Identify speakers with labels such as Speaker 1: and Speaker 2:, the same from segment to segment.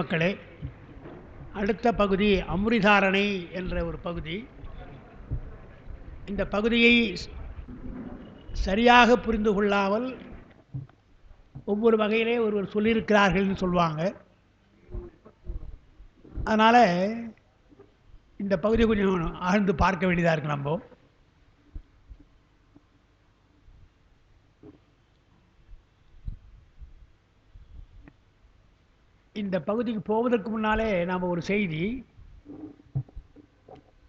Speaker 1: மக்களே, அடுத்த பகுதி அமிர்தாரணை என்ற ஒரு பகுதி. இந்த பகுதியை சரியாக புரிந்து கொள்ளாமல் ஒவ்வொரு வகையிலே ஒருவர் சொல்லியிருக்கிறார்கள்னு சொல்லுவாங்க. அதனால் இந்த பகுதியை கொஞ்சம் ஆழ்ந்து பார்க்க வேண்டியதாக இருக்கு. நம்ம இந்த பகுதிக்கு போவதற்கு முன்னாலே நாம் ஒரு செய்தி,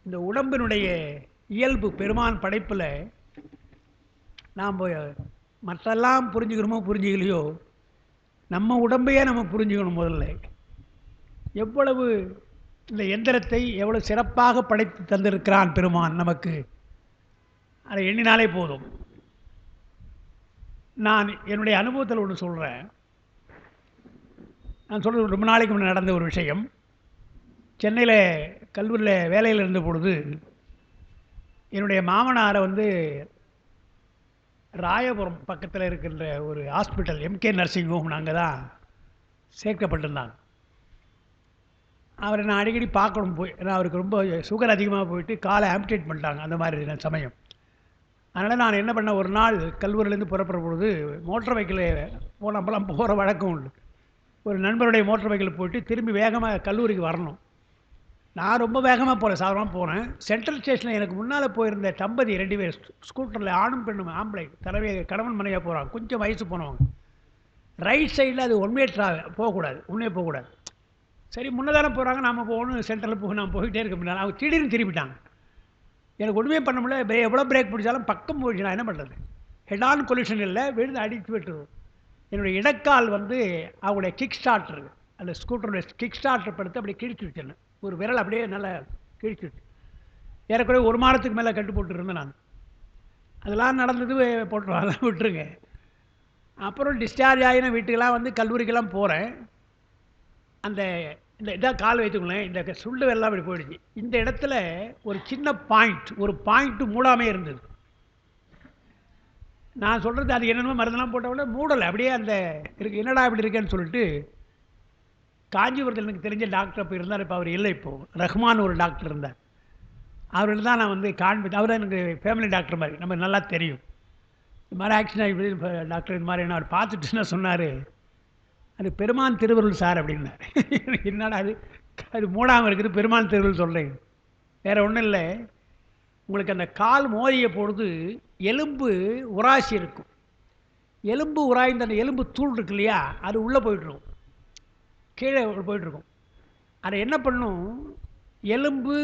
Speaker 1: இந்த உடம்பினுடைய இயல்பு பெருமான் படைப்பில் நாம் மற்றெல்லாம் புரிஞ்சுக்கிறோமோ புரிஞ்சுக்கலையோ, நம்ம உடம்பையே நம்ம புரிஞ்சுக்கணும். முதல்ல எவ்வளவு இந்த எந்திரத்தை எவ்வளவு சிறப்பாக படைத்து தந்திருக்கிறான் பெருமான் நமக்கு, அதை எண்ணினாலே போதும். நான் என்னுடைய அனுபவத்தில் ஒன்று சொல்கிறேன். நான் சொல்கிறது ரொம்ப நாளைக்கு முன்னே நடந்த ஒரு விஷயம். சென்னையில் கல்லூரியில் வேலையில் இருந்த பொழுது என்னுடைய மாமனாரை ராயபுரம் பக்கத்தில் இருக்கின்ற ஒரு ஹாஸ்பிட்டல், எம்கே நர்சிங் ஹோம், அங்கே தான் சேர்க்கப்பட்டிருந்தாங்க. அவரை நான் அடிக்கடி பார்க்கணும் போய், ஏன்னா அவருக்கு ரொம்ப சுகர் அதிகமாக போயிட்டு காலை ஆம்பிடேட் பண்ணிட்டாங்க அந்த மாதிரி சமயம். அதனால் நான் என்ன பண்ணேன், ஒரு நாள் கல்லூரியிலேருந்து புறப்படுற பொழுது மோட்டர் வெஹிக்கிள் நம்மளாம் போகிற வழக்கம் உண்டு. ஒரு நண்பருடைய மோட்டர் வெஹிக்கிள் போயிட்டு திரும்பி வேகமாக கல்லூரிக்கு வரணும். நான் ரொம்ப வேகமாக போகிறேன், சாதாரணமாக போனேன். சென்ட்ரல் ஸ்டேஷனில் எனக்கு முன்னால் போயிருந்த தம்பதி 2 பேர் ஸ்கூட்டரில், ஆணும் பெண்ணும், ஆம்பளை தலைவே கணவன் மனைவியாக போகிறாங்க. கொஞ்சம் வயசு போனவங்க. ரைட் சைடில் அது ஒன் வே போகக்கூடாது, உண்மையே போகக்கூடாது. சரி, முன்னதானே போகிறாங்க, நம்ம போகணும், சென்ட்ரலில் போக நான் போயிட்டே இருக்க முடியாது. அவங்க திடீர்னு திரும்பிட்டாங்க. எனக்கு ஒன்றுமே பண்ண முடியல. எவ்வளோ பிரேக் பிடிச்சாலும் பக்கம் போயிடுச்சு. நான் என்ன பண்ணுறது? ஹெட் ஆன் கொலிஷன் இல்லை, விழுந்து அடித்து விட்டுருவோம். என்னுடைய இடக்கால் அவங்களுடைய கிக் ஸ்டார்டர், அந்த ஸ்கூட்டருடைய கிக் ஸ்டார்டர் படுத்து அப்படியே கிழிச்சு வச்சிருந்தேன். ஒரு விரல் அப்படியே நல்லா கிழிச்சு வச்சு, ஏறக்குறைய 1 மாதத்துக்கு மேலே கட்டு போட்டுருந்தேன் நான். அதெல்லாம் நடந்தது, போட்டுருவோம், அதெல்லாம் விட்டுருங்க. அப்புறம் டிஸ்சார்ஜ் ஆகின வீட்டுக்கெல்லாம் கல்லூரிக்கெல்லாம் போகிறேன். அந்த இந்த இதாக கால் வைத்துக்கொள்ளேன், இந்த சுண்டு வெள்ளம் அப்படி போயிடுச்சு. இந்த இடத்துல ஒரு சின்ன பாயிண்ட் மூடாமே இருந்தது. நான் சொல்கிறது அது என்னென்னமோ மருந்தெல்லாம் போட்டவிட மூடலை, அப்படியே அந்த இருக்கு. என்னடா இப்படி இருக்கேன்னு சொல்லிட்டு காஞ்சிபுரத்தில் எனக்கு தெரிஞ்ச டாக்டர் இப்போ இருந்தார். இப்போ அவர் இல்லை. இப்போது ரஹ்மான் ஒரு டாக்டர் இருந்தார். அவர்கிட்ட தான் நான் காண்பித்து, அவர் தான் எனக்கு ஃபேமிலி டாக்டர் மாதிரி, நம்ம நல்லா தெரியும். இது மாதிரி ஆக்சிடென்ட் ஆகி டாக்டர் இது மாதிரி என்ன அவர் பார்த்துட்டு என்ன சொன்னார், அது பெருமான் திருவருள் சார் அப்படின்னாரு. என்னடா அது மூடாமல் இருக்குது, பெருமான் திருவருள் சொல்கிறேன். வேறு ஒன்றும் இல்லை, உங்களுக்கு அந்த கால் மோதிய பொழுது எலும்பு உராசி இருக்கும். எலும்பு உராய்ந்த அந்த எலும்பு தூள் இருக்கு இல்லையா, அது உள்ளே போயிட்டுருக்கும், கீழே போயிட்டுருக்கும். அதை என்ன பண்ணும், எலும்பு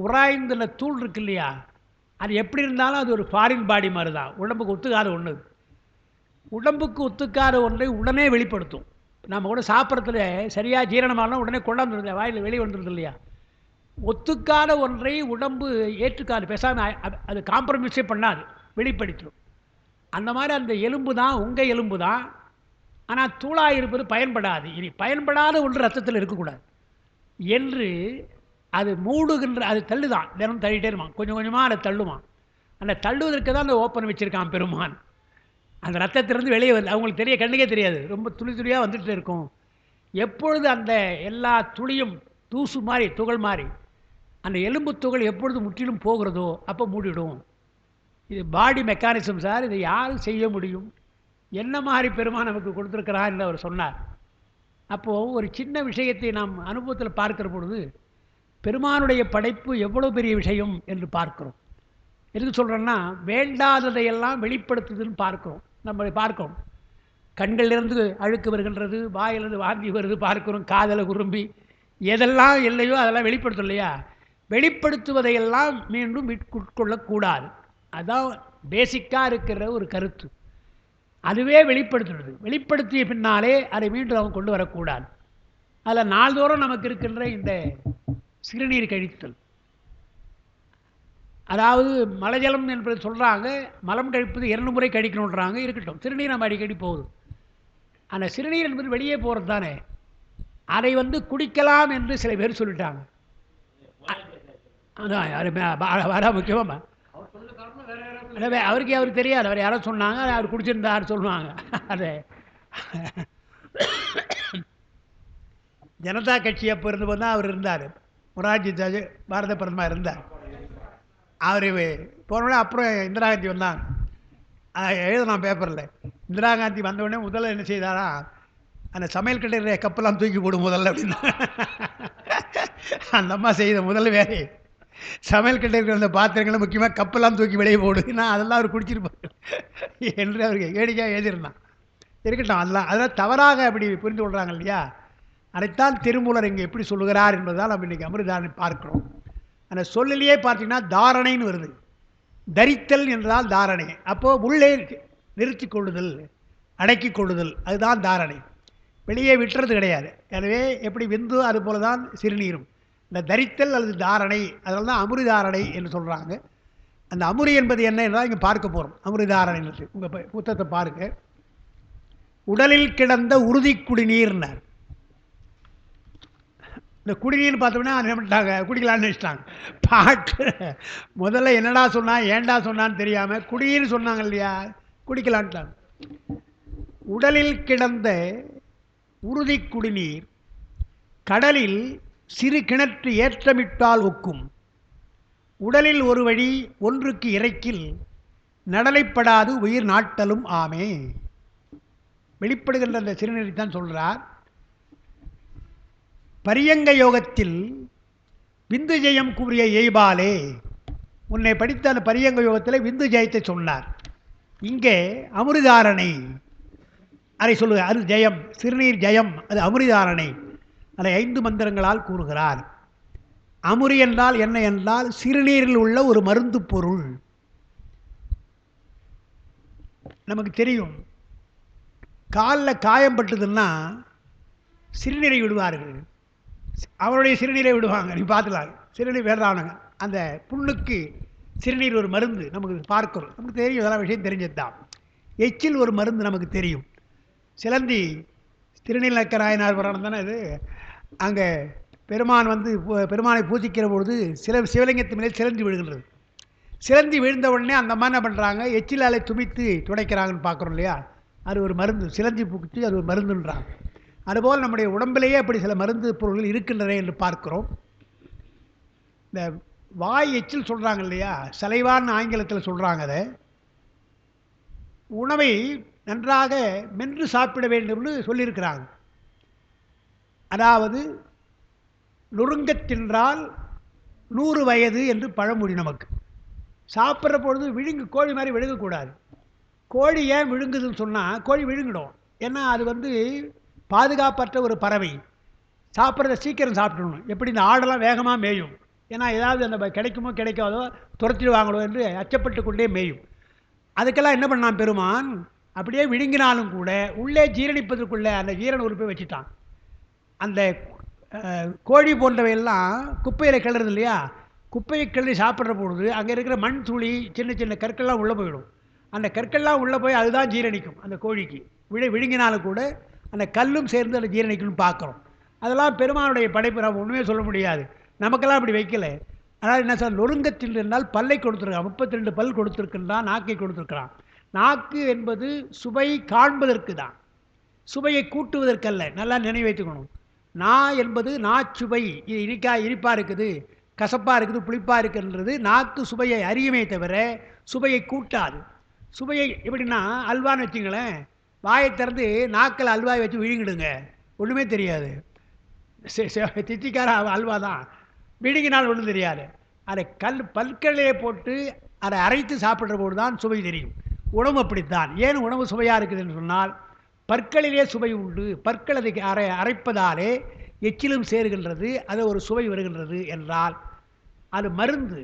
Speaker 1: உராய்ந்த தூள் இருக்கு இல்லையா, அது எப்படி இருந்தாலும் அது ஒரு ஃபாரின் பாடி மாதிரி தான், உடம்புக்கு ஒத்துக்காத ஒன்று. உடம்புக்கு ஒத்துக்காத ஒன்றை உடனே வெளிப்படுத்தும். நம்ம கூட சாப்பிட்றதுல சரியாக ஜீரணமாகலாம் உடனே கொண்டாந்துருது, வாயில் வெளியே வந்துடுது இல்லையா. ஒத்துக்காத ஒன்றை உடம்பு ஏற்றுக்காது, பேசாமல் அது காம்ப்ரமைஸே பண்ணாது, வெளிப்படுத்திடும். அந்த மாதிரி அந்த எலும்பு தான் உங்கள் எலும்பு தான். ஆனால் தூளாக இருப்பது பயன்படாது. இனி பயன்படாத ஒன்று ரத்தத்தில் இருக்கக்கூடாது என்று அது மூடுகின்ற, அது தள்ளுதான், தினம் தள்ளிட்டே இருமான், கொஞ்சம் கொஞ்சமாக அதை தள்ளுவான். அந்த தள்ளுவதற்கு தான் அந்த ஓப்பன் வச்சுருக்கான் பெருமான். அந்த ரத்தத்திலிருந்து வெளியே வந்து அவங்களுக்கு தெரிய, கண்ணுக்கே தெரியாது, ரொம்ப துளி துளியாக வந்துட்டு இருக்கும். எப்பொழுது அந்த எல்லா துளியும் தூசு மாதிரி, துகள் மாதிரி, அந்த எலும்பு துகள் எப்பொழுது முற்றிலும் போகிறதோ அப்போ மூடிடும். இது பாடி மெக்கானிசம் சார், இதை யாரும் செய்ய முடியும்? என்ன மாதிரி பெருமான் நமக்கு கொடுத்துருக்கிறார் என்று அவர் சொன்னார். அப்போது ஒரு சின்ன விஷயத்தை நாம் அனுபவத்தில் பார்க்கிற பொழுது பெருமானுடைய படைப்பு எவ்வளோ பெரிய விஷயம் என்று பார்க்கிறோம். எதுக்கு சொல்கிறேன்னா, வேண்டாததையெல்லாம் வெளிப்படுத்துதுன்னு பார்க்கிறோம். நம்ம பார்க்கிறோம், கண்களிலிருந்து அழுக்கு வருகின்றது, வாயிலிருந்து வாந்தி வருது பார்க்கிறோம், காதலை குறும்பி எதெல்லாம் இல்லையோ அதெல்லாம் வெளிப்படுத்தும் இல்லையா. வெளிப்படுத்துவதையெல்லாம் மீண்டும் உட்கொள்ளக்கூடாது. அதுதான் பேசிக்காக இருக்கிற ஒரு கருத்து. அதுவே வெளிப்படுத்துறது, வெளிப்படுத்திய பின்னாலே அதை மீண்டும் அவன் கொண்டு வரக்கூடாது. அதில் நாள்தோறும் நமக்கு இருக்கின்ற இந்த சிறுநீர் கழித்தல், அதாவது மலஜலம் என்பது சொல்கிறாங்க, மலம் கழிப்பது 2 முறை கழிக்கணுன்றாங்க. இருக்கட்டும், சிறுநீர் நம்ம அடிக்கடி போகுது. அந்த சிறுநீர் என்பது வெளியே போகிறது தானே, அதை குடிக்கலாம் என்று சில பேர் சொல்லிட்டாங்க. அதான் வர முக்கியமாக அவருக்கு தெரியாது, அவர் யாரோ சொன்னாங்க, அவர் குடிச்சிருந்தார் சொல்லுவாங்க. அது ஜனதா கட்சி அப்போ இருந்தபோது தான் அவர் இருந்தார். மொரார்ஜி தேசாய் பாரத பிரதமர் இருந்தார். அவர் போனோடனே அப்புறம் இந்திரா காந்தி வந்தாங்க. எழுதலாம் பேப்பரில். இந்திரா காந்தி வந்தவுடனே முதல்ல என்ன செய்தாரா, அந்த சமையல் கட்டுற கப்பெல்லாம் தூக்கி போடும் முதல்ல அப்படின்னு. அந்த அம்மா செய்த முதல் வேலை சமையல் கட்டை இருக்கிற அந்த பாத்திரங்களும் முக்கியமாக கப்பெல்லாம் தூக்கி வெளியே போடுன்னா அதெல்லாம் அவர் குடிச்சிருப்பார் என்று அவருக்கு வேடிக்கையாக எழுதியிருந்தான். இருக்கட்டும், அதெல்லாம் தவறாக அப்படி புரிந்து கொள்கிறாங்க இல்லையா. அதைத்தான் திருமூலர் இங்கே எப்படி சொல்லுகிறார் என்பதால் நம்ம இன்றைக்கி அமிர்தாரணை பார்க்குறோம். அந்த சொல்லிலேயே பார்த்தீங்கன்னா தாரணைன்னு வருது. தரித்தல் என்றால் தாரணை. அப்போது உள்ளே நிறுத்தி கொள்ளுதல், அடக்கி கொள்ளுதல், அதுதான் தாரணை. வெளியே விட்டுறது கிடையாது. எனவே எப்படி விந்து அது போல தான் சிறுநீரும். இந்த தரித்தல் அல்லது தாரணை, அதனால தான் அமிர்தாரணை என்று சொல்கிறாங்க. அந்த அமுரி என்பது என்ன என்றால் இங்கே பார்க்க போகிறோம். அமிர்தாரணை உங்கள் புத்தகத்தை பாருங்கள். உடலில் கிடந்த உறுதி குடிநீர்னார். இந்த குடிநீர்னு பார்த்தோம்னா என்ன பண்ணிட்டாங்க, குடிக்கலான்னு வச்சுட்டாங்க. பாட்டு முதல்ல என்னடா சொன்னான் ஏண்டா சொன்னான்னு தெரியாமல் குடின்னு சொன்னாங்க இல்லையா, குடிக்கலான்ட்டாங்க. உடலில் கிடந்த உறுதி குடிநீர் கடலில் சிறு கிணற்று ஏற்றமிட்டால் ஒக்கும். உடலில் ஒரு வழி ஒன்றுக்கு இறைக்கில் நடலைப்படாது உயிர் நாட்டலும் ஆமே. வெளிப்படுகின்ற அந்த சிறுநீரை தான் சொல்கிறார். பரியங்க யோகத்தில் விந்து ஜெயம் கூறிய எய்பாலே, உன்னை படித்த அந்த பரியங்க யோகத்தில் விந்து ஜெயத்தை சொன்னார். இங்கே அமிர்தாரணை அதை சொல்லுவார். அது ஜெயம், சிறுநீர் ஜெயம், அது அமிர்தாரணை. அதை 5 மந்திரங்களால் கூறுகிறார். அமுரி என்றால் என்ன என்றால் சிறுநீரில் உள்ள ஒரு மருந்து பொருள். நமக்கு தெரியும், காலில் காயம் பட்டுதுன்னா சிறுநீரை விடுவார்கள். அவருடைய சிறுநீரை விடுவாங்க, நீ பார்த்துலாம். சிறுநீர் வேறானங்க. அந்த புண்ணுக்கு சிறுநீர் ஒரு மருந்து நமக்கு பார்க்கிறோம். நமக்கு தெரியும், இதெல்லாம் விஷயம் தெரிஞ்சது தான். எச்சில் ஒரு மருந்து நமக்கு தெரியும். சிலந்தி திருநீலக்கராயனார் புராணம் தானே இது. அங்கே பெருமான் பெருமானை பூஜிக்கிற பொழுது சிவலிங்கத்து மேலே சிலந்தி விழுகின்றது. சிலந்தி விழுந்த உடனே அந்த அம்மா என்ன பண்ணுறாங்க, எச்சிலாலை துமித்து துடைக்கிறாங்கன்னு பார்க்குறோம் இல்லையா. அது ஒரு மருந்து. சிலந்தி பூச்சி அது ஒரு மருந்துன்றாங்க. அதுபோல் நம்முடைய உடம்பிலேயே அப்படி சில மருந்து பொருள்கள் இருக்கின்றன என்று பார்க்கிறோம். இந்த வாய் எச்சில் சொல்கிறாங்க இல்லையா, சலைவான்னு ஆங்கிலத்தில் சொல்கிறாங்க. அதை உணவை நன்றாக மென்று சாப்பிட வேண்டும்னு சொல்லியிருக்கிறாங்க. அதாவது நொறுங்கத் தின்றால் 100 வயது என்று பழமொழி. நமக்கு சாப்பிட்ற பொழுது கோழி மாதிரி விழுங்கக்கூடாது. கோழி ஏன் விழுங்குதுன்னு சொன்னால், கோழி விழுங்கிடும். ஏன்னா அது பாதுகாப்பற்ற ஒரு பறவை. சாப்பிட்றத சீக்கிரம் சாப்பிடணும். எப்படி இந்த ஆடெல்லாம் வேகமாக மேயும். ஏன்னா ஏதாவது அந்த கிடைக்குமோ கிடைக்காதோ துரத்திடுவாங்களோ என்று அச்சப்பட்டு கொண்டே மேயும். அதுக்கெல்லாம் என்ன பண்ணான் பெருமான், அப்படியே விழுங்கினாலும் கூட உள்ளே ஜீரணிப்பதற்குள்ளே அந்த ஜீரண உறுப்பை வச்சுட்டான். அந்த கோழி போன்றவையெல்லாம் குப்பையில் கிளறது இல்லையா, குப்பையை கிளறி சாப்பிட்ற பொழுது அங்கே இருக்கிற மண் துளி சின்ன சின்ன கற்கள்லாம் உள்ளே போயிடும். அந்த கற்கள்லாம் உள்ளே போய் அதுதான் ஜீரணிக்கும். அந்த கோழிக்கு விழுங்கினாலும் கூட அந்த கல்லும் சேர்ந்து அந்த ஜீரணிக்கும்னு பார்க்குறோம். அதெல்லாம் பெருமானுடைய படைப்பு, நம்ம ஒன்றுமே சொல்ல முடியாது. நமக்கெல்லாம் அப்படி வைக்கல. அதனால் என்ன சார், நொறுங்கத்தில் இருந்தால் பல்லை கொடுத்துருக்கான். 32 பல் கொடுத்துருக்குன்றான், நாக்கை கொடுத்துருக்கிறான். நாக்கு என்பது சுவை காண்பதற்கு தான், சுவையை கூட்டுவதற்கல்ல. நல்லா நினைவு வைத்துக்கணும். நா என்பது நாச்சுவை. இது இனிப்பாக இருக்குது, கசப்பாக இருக்குது, புளிப்பாக இருக்குன்றது நாக்கு சுவையை அறியுமே தவிர சுவையை கூட்டாது. சுவையை எப்படின்னா, அல்வான்னு வச்சுங்களேன், வாயை திறந்து நாக்கில் அல்வாயை வச்சு விழுங்கிடுங்க, ஒன்றுமே தெரியாது. தித்திக்கார அல்வா தான், விழுங்கினால் ஒன்றும் தெரியாது. அதை பற்களிலே போட்டு அதை அரைத்து சாப்பிட்ற போது தான் சுவை தெரியும். உணவு அப்படித்தான். ஏன் உணவு சுவையாக இருக்குதுன்னு சொன்னால், பற்களிலே சுவை உண்டு. பற்கள் அதை அரைப்பதாலே எச்சிலும் சேருகின்றது, அது ஒரு சுவை வருகின்றது என்றால் அது மருந்து.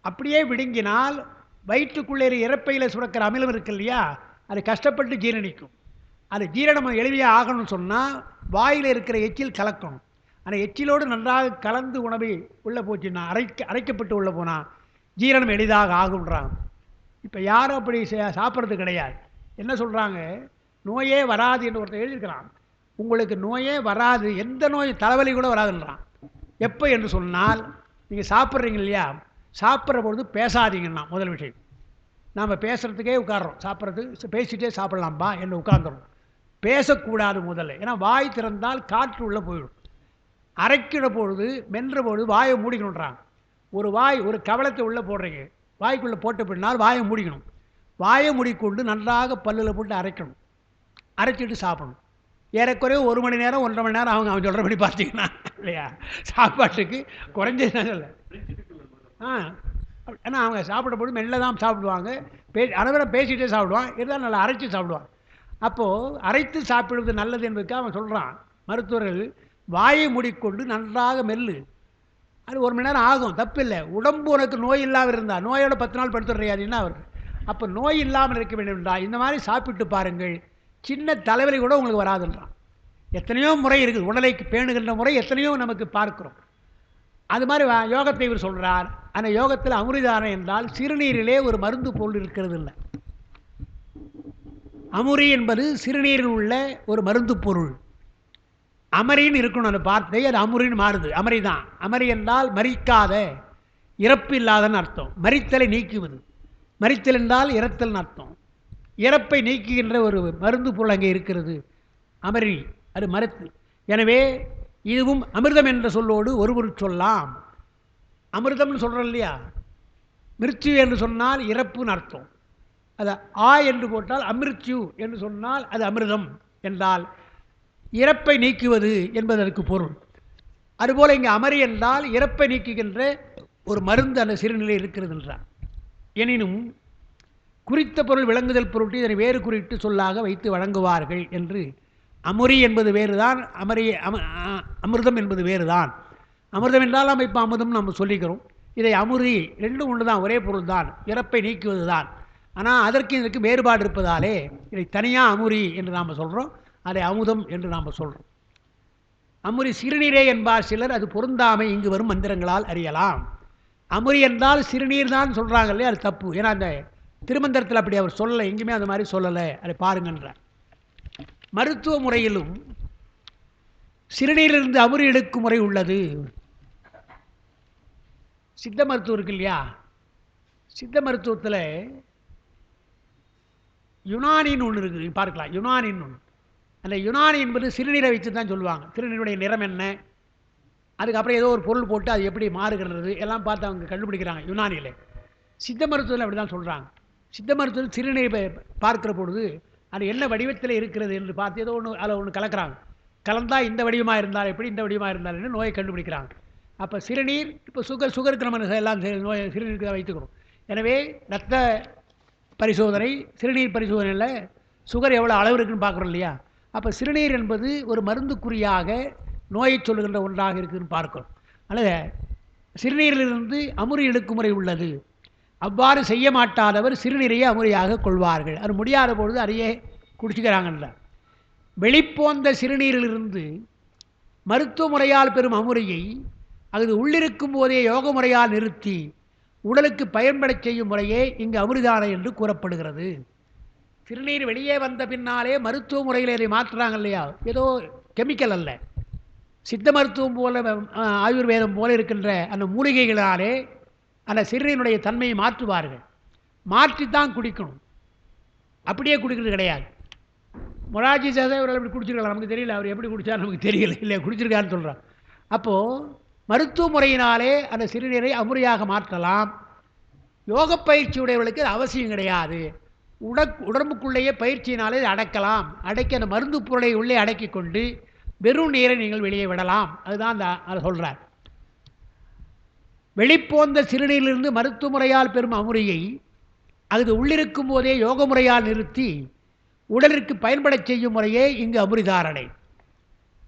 Speaker 1: அப்படியே விழுங்கினால் வயிற்றுக்குள்ளே இறப்பையில் சுரக்கிற அமிலம் இருக்கு இல்லையா, அது கஷ்டப்பட்டு ஜீரணிக்கும். அது ஜீரணம் எளிமையாக ஆகணும்னு சொன்னால் வாயில் இருக்கிற எச்சில் கலக்கணும். ஆனால் எச்சிலோடு நன்றாக கலந்து உணவை உள்ளே போச்சுன்னா, அரைக்கப்பட்டு உள்ளே போனால் ஜீரணம் எளிதாக ஆகுன்றாங்க. இப்போ யாரும் அப்படி சாப்பிட்றது கிடையாது. என்ன சொல்கிறாங்க, நோயே வராது என்று ஒருத்தர் எழுதியிருக்கிறான். உங்களுக்கு நோயே வராது, எந்த நோய் தலைவலி கூட வராதுன்றான். எப்போ என்று சொன்னால், நீங்கள் சாப்பிட்றீங்க இல்லையா, சாப்பிட்ற பொழுது பேசாதீங்கன்னா முதல் விஷயம். நாம் பேசுகிறதுக்கே உட்காடுறோம். சாப்பிட்றது பேசிகிட்டே சாப்பிட்லாம்பா என்று உட்காந்துடும். பேசக்கூடாது முதல்ல. ஏன்னா வாய் திறந்தால் காற்று உள்ளே போயிடும். அரைக்கிற பொழுது மென்ற பொழுது வாயை மூடிக்கணுன்றாங்க. ஒரு வாய் ஒரு கவளத்தை உள்ளே போடுறீங்க, வாய்க்குள்ளே போட்ட பின்னால் வாயை மூடிக்கணும். வாயை மூடிக்கொண்டு நன்றாக பல்லில் போட்டு அரைக்கணும். அரைச்சிட்டு சாப்பிடணும். ஏறக்குறைய 1 மணி நேரம் 1.5 மணி நேரம் அவன் சொல்கிறபடி பார்த்தீங்கன்னா இல்லையா, சாப்பாட்டுக்கு குறைஞ்சது இல்லை. ஏன்னா அவங்க சாப்பிட போது மெல்ல தான் சாப்பிடுவாங்க. அனைவரும் பேசிகிட்டே சாப்பிடுவான், இருந்தாலும் நல்லா அரைச்சி சாப்பிடுவான். அப்போது அரைத்து சாப்பிடுவது நல்லது என்பதுக்கு அவன் சொல்கிறான். மருத்துவர்கள் வாயை மூடிக்கொண்டு நன்றாக மெல்லு, அது 1 மணி நேரம் ஆகும், தப்பில்லை. உடம்பு உனக்கு நோய் இல்லாமல் இருந்தால், நோயோட 10 நாள் படுத்துடுறியாதுன்னா அவருக்கு. அப்போ நோய் இல்லாமல் இருக்க வேண்டும் என்றால் இந்த மாதிரி சாப்பிட்டு பாருங்கள், சின்ன தலைவலி கூட உங்களுக்கு வராதுன்றான். எத்தனையோ முறை இருக்குது, உடலை பேணுகின்ற முறை எத்தனையோ நமக்கு பார்க்கிறோம். அது மாதிரி யோகத்தை இவர் சொல்கிறார். அந்த யோகத்தில் அமுரிதானம் என்றால் சிறுநீரிலே ஒரு மருந்து பொருள் இருக்கிறது இல்லை. அமுரி என்பது சிறுநீரில் உள்ள ஒரு மருந்து பொருள். அமரின்னு இருக்கணும் அந்த வார்த்தை, அது அமுரின்னு மாறுது. அமரி தான். அமரி என்றால் மரிக்காத, இறப்பு இல்லாதன்னு அர்த்தம். மரித்தலை நீக்குவது. மரித்தல் என்றால் இறத்தல்னு அர்த்தம். இறப்பை நீக்குகின்ற ஒரு மருந்து பொருள் அங்கே இருக்கிறது, அமரி, அது மரத்து. எனவே இதுவும் அமிர்தம் என்ற சொல்லோடு ஒரு சொல்லலாம். அமிர்தம்னு சொல்கிறோம் இல்லையா, மிருத்யு என்று சொன்னால் இறப்புன்னு அர்த்தம். அது என்று போட்டால் அமிர்த்யு என்று சொன்னால் அது அமிர்தம் என்றால் இறப்பை நீக்குவது என்பதற்கு பொருள். அதுபோல் இங்கே அமரி என்றால் இறப்பை நீக்குகின்ற ஒரு மருந்து அந்த சிறுநிலை இருக்கிறது என்றார். எனினும் குறித்த பொருள் விளங்குதல் பொருட்டு இதனை வேறு குறித்து சொல்லாக வைத்து வழங்குவார்கள் என்று. அமுரி என்பது வேறு தான், அமிர்தம் என்பது வேறு தான். அமிர்தம் என்றால் நம்ம இப்போ அமிர்தம் நம்ம சொல்லிக்கிறோம். இதை அமுரி ரெண்டும் ஒன்று தான், ஒரே பொருள் தான், இறப்பை நீக்குவது தான். ஆனால் அதற்கு இதற்கு வேறுபாடு இருப்பதாலே இதை தனியாக அமுரி என்று நாம் சொல்கிறோம், அதை அமுதம் என்று நாம் சொல்கிறோம். அமுரி சிறுநீரே என்பார் சிலர், அது பொருந்தாமை இங்கு வரும் மந்திரங்களால் அறியலாம். அமுரி என்றால் சிறுநீர் தான் சொல்கிறாங்க இல்லையா, அது தப்பு. ஏன்னா அந்த திருமந்திரத்தில் அப்படி அவர் சொல்லலை, எங்கேயுமே அந்த மாதிரி சொல்லலை, அதை பாருங்கன்றார். மருத்துவ முறையிலும் சிறுநீரிலிருந்து அமுரி எடுக்கும் முறை உள்ளது. சித்த மருத்துவம் இருக்கு இல்லையா, சித்த மருத்துவத்தில் யுனானின்னு ஒன்று இருக்குது, பார்க்கலாம். யுனானின்னு ஒன்று. அந்த யுனானி என்பது சிறுநீரை வைத்து தான் சொல்லுவாங்க. சிறுநீருடைய நிறம் என்ன, அதுக்கப்புறம் ஏதோ ஒரு பொருள் போட்டு அது எப்படி மாறுகிறது எல்லாம் பார்த்து அவங்க கண்டுபிடிக்கிறாங்க யுனானியில். சித்த மருத்துவத்தில் அப்படி தான் சொல்கிறாங்க. சித்த மருத்துவத்தில் சிறுநீரை பார்க்கிற பொழுது அது என்ன வடிவத்தில் இருக்கிறது என்று பார்த்து ஏதோ ஒன்று அதில் ஒன்று கலக்கிறாங்க. கலந்தால் இந்த வடிவமாக இருந்தால் எப்படி, இந்த வடிவமாக இருந்தால் என்ன நோயை கண்டுபிடிக்கிறாங்க. அப்போ சிறுநீர், இப்போ சுகருக்கு நம்ம எல்லாம் நோய் சிறுநீருக்கு தான் வைத்துக்கிறோம். எனவே இரத்த பரிசோதனை, சிறுநீர் பரிசோதனையில் சுகர் எவ்வளோ அளவு இருக்குதுன்னு பார்க்குறோம் இல்லையா. அப்போ சிறுநீர் என்பது ஒரு மருந்துக்குறியாக நோயை சொல்லுகின்ற ஒன்றாக இருக்குதுன்னு பார்க்கிறோம். அல்லது சிறுநீரிலிருந்து அமுரி எடுக்கும் முறை உள்ளது. அவ்வாறு செய்ய மாட்டாதவர் சிறுநீரையே அமுறையாக கொள்வார்கள். அது முடியாத பொழுது அதையே குடிச்சுக்கிறாங்கல்ல. வெளிப்போந்த சிறுநீரிலிருந்து மருத்துவ முறையால் பெறும் அமுறையை அது உள்ளிருக்கும் போதே யோக முறையால் நிறுத்தி உடலுக்கு பயன்பட செய்யும் முறையே இங்கு அமிர்தான என்று கூறப்படுகிறது. சிறுநீர் வெளியே வந்த பின்னாலே மருத்துவ முறையில் இதை மாற்றுறாங்க இல்லையா, ஏதோ கெமிக்கல் அல்ல, சித்த மருத்துவம் போல ஆயுர்வேதம் போல இருக்கின்ற அந்த மூலிகைகளாலே அந்த சிறுநீருடைய தன்மையை மாற்றுவார்கள். மாற்றித்தான் குடிக்கணும், அப்படியே குடிக்கிறது கிடையாது. மொராஜி சாதா இவர்கள் எப்படி குடிச்சிருக்கலாம் நமக்கு தெரியல, அவர் எப்படி குடித்தா நமக்கு தெரியல, இல்லை குடிச்சிருக்காருன்னு சொல்கிறார். அப்போது மருத்துவ முறையினாலே அந்த சிறுநீரை அமுறையாக மாற்றலாம். யோக பயிற்சி உடையவர்களுக்கு அவசியம் கிடையாது. உடம்புக்குள்ளேயே பயிற்சியினாலே அடக்கலாம். அடக்கி அந்த மருந்து பொருளை உள்ளே அடக்கி கொண்டு வெறும் நீரை நீங்கள் வெளியே விடலாம். அதுதான் அதை சொல்கிறார். வெளிப்போந்த சிறுநீரிலிருந்து மருத்துவ முறையால் பெறும் அமுறையை அது உள்ளிருக்கும் போதே யோக முறையால் நிறுத்தி உடலிற்கு பயன்பட செய்யும் முறையே இங்கு அமுரிதாரணை.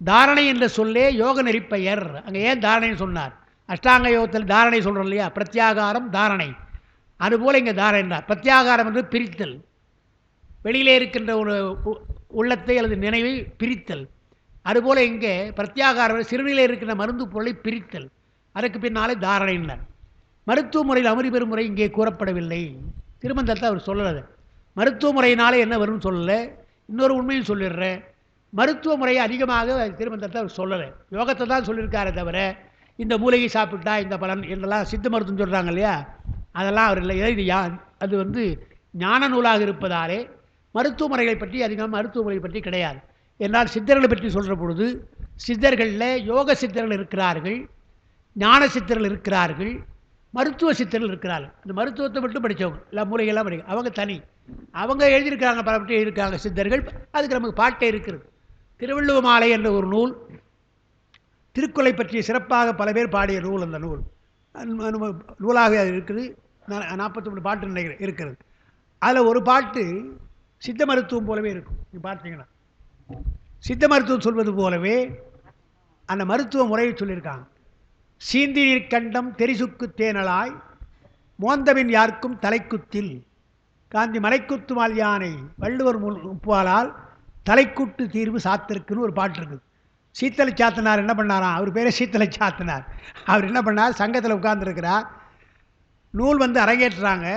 Speaker 1: தாரணை என்ற சொல்லே யோக நெறிப்பெயர். அங்கே ஏன் தாரணைன்னு சொன்னார், அஷ்டாங்க யோகத்தில் தாரணை சொல்கிறோம் இல்லையா, பிரத்யாகாரம் தாரணை. அதுபோல் இங்கே தாரணை. பிரத்யாகாரம் என்று பிரித்தல், வெளியிலே இருக்கின்ற ஒரு உள்ளத்தை அல்லது நினைவை பிரித்தல். அதுபோல் இங்கே பிரத்யாகாரம் சிறுநிலையில் இருக்கின்ற மருந்து பொருளை பிரித்தல், அதற்கு பின்னாலே தாரணையினர். மருத்துவ முறையில் அமுரி பெறும் முறை இங்கே கூறப்படவில்லை. திருமந்தத்தை அவர் சொல்லலை. மருத்துவ முறையினாலே என்ன வரும்னு சொல்லலை. இன்னொரு உண்மையும் சொல்லிடுறேன், மருத்துவ முறையை அதிகமாக திருமந்தத்தை அவர் சொல்லலை, யோகத்தை தான் சொல்லியிருக்காரே தவிர இந்த மூலிகை சாப்பிட்டா இந்த பலன் என்றெல்லாம் சித்த மருத்துவம் சொல்கிறாங்க இல்லையா, அதெல்லாம் அவர் இல்லை. அது ஞான நூலாக இருப்பதாலே மருத்துவ முறைகளை பற்றி அதிகமாக மருத்துவ முறை பற்றி கிடையாது. என்னால் சித்தர்களை பற்றி சொல்கிற பொழுது சித்தர்களில் யோக சித்தர்கள் இருக்கிறார்கள், ஞான சித்தர்கள் இருக்கிறார்கள், மருத்துவ சித்தர்கள் இருக்கிறார்கள். அந்த மருத்துவத்தை மட்டும் படித்தவங்க இல்லை, மூலிகைலாம் படிக்க அவங்க தனி. அவங்க எழுதியிருக்காங்க, பல பற்றி எழுதியிருக்காங்க சித்தர்கள். அதுக்கு நமக்கு பாட்டே இருக்கிறது. திருவள்ளுவ மாலை என்ற ஒரு நூல், திருக்குறளை பற்றி சிறப்பாக பல பேர் பாடிய நூல். அந்த நூல் நூலாக அது இருக்குது. 43 பாட்டு நினைக்கிறேன் இருக்கிறது. அதில் ஒரு பாட்டு சித்த மருத்துவம் போலவே இருக்கும். நீங்கள் பார்த்தீங்கன்னா சித்த மருத்துவம் சொல்வது போலவே அந்த மருத்துவ முறையை சொல்லியிருக்காங்க. சீந்தி நீர்க்கண்டம் தெரிசுக்கு தேனலாய் மோந்தவின் யாருக்கும் தலைக்குத்தில் காந்தி மலைக்குத்துமால் யானை வள்ளுவர் முப்பாலால் தலைக்குட்டு தீர்வு சாத்திருக்குன்னு ஒரு பாட்டு இருக்குது. சீத்தலை சாத்தனார் என்ன பண்ணாராம்? அவர் பேரே சீத்தலை சாத்தனார். அவர் என்ன பண்ணார்? சங்கத்தில் உட்கார்ந்துருக்கிறார். நூல் அரங்கேற்றுறாங்க.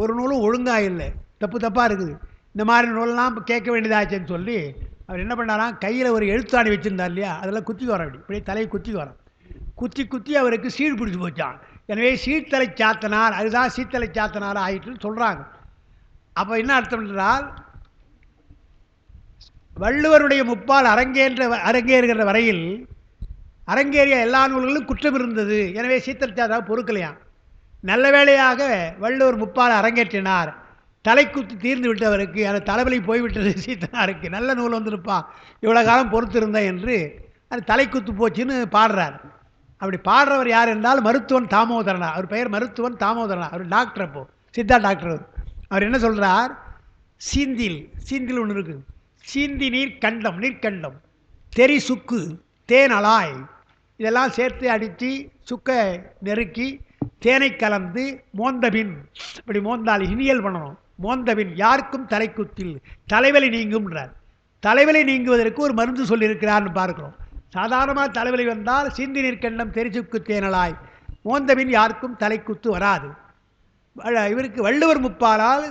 Speaker 1: ஒரு நூலும் ஒழுங்காக இல்லை, தப்பு தப்பாக இருக்குது. இந்த மாதிரி நூலெலாம் கேட்க வேண்டியதாச்சுன்னு சொல்லி அவர் என்ன பண்ணாராம்? கையில் ஒரு எழுத்தாணி வச்சுருந்தார் இல்லையா, அதெல்லாம் குத்தி வர அப்படி இப்படியே தலையை குத்தி வரோம். குத்தி குத்தி அவருக்கு சீடு பிடிச்சி போச்சான். எனவே சீத்தலை சாத்தனார், அதுதான் சீத்தலை சாத்தனார் ஆகிட்டுன்னு சொல்கிறாங்க. அப்போ என்ன அர்த்தம் என்றால், வள்ளுவருடைய முப்பால் அரங்கேறுகிற வரையில் அரங்கேறிய எல்லா நூல்களும் குற்றம் இருந்தது. எனவே சீத்தலை சாத்தனார் பொறுக்கலையாம். நல்ல வேளையாக வள்ளுவர் முப்பால் அரங்கேற்றினார். தலைக்குத்து தீர்ந்து விட்டவருக்கு அந்த தலைவலி போய்விட்டது சீத்தனாருக்கு. நல்ல நூல் வந்திருப்பா, இவ்வளோ காலம் பொறுத்து இருந்தேன் என்று அது தலைக்குத்து போச்சுன்னு பாடுறார். அப்படி பாடுறவர் யார் என்றால் மருத்துவன் தாமோதரனா. அவர் பெயர் மருத்துவன் தாமோதரனா. அவர் டாக்டர், அப்போ சித்தா டாக்டர். அவர் என்ன சொல்கிறார்? சீந்தில் ஒன்று இருக்குது. சீந்தி நீர்க்கண்டம், நீர்க்கண்டம் தெரி சுக்கு தேன் அலாய், இதெல்லாம் சேர்த்து அடித்து சுக்க நெருக்கி தேனை கலந்து மோந்தபின், இப்படி மோந்தால் இனியல் பண்ணணும். மோந்தபின் யாருக்கும் தலைக்குத்தில் தலைவலி நீங்கும்ன்றார். தலைவலி நீங்குவதற்கு ஒரு மருந்து சொல்லியிருக்கிறார்னு பார்க்கிறோம். சாதாரணமாக தலைவலி வந்தால் சீந்தி நீர்க்கண்டம் தெரிசுக்கு தேனலாய் மோந்தபின் யாருக்கும் தலைக்குத்து வராது. இவருக்கு வள்ளுவர் முப்பாலால்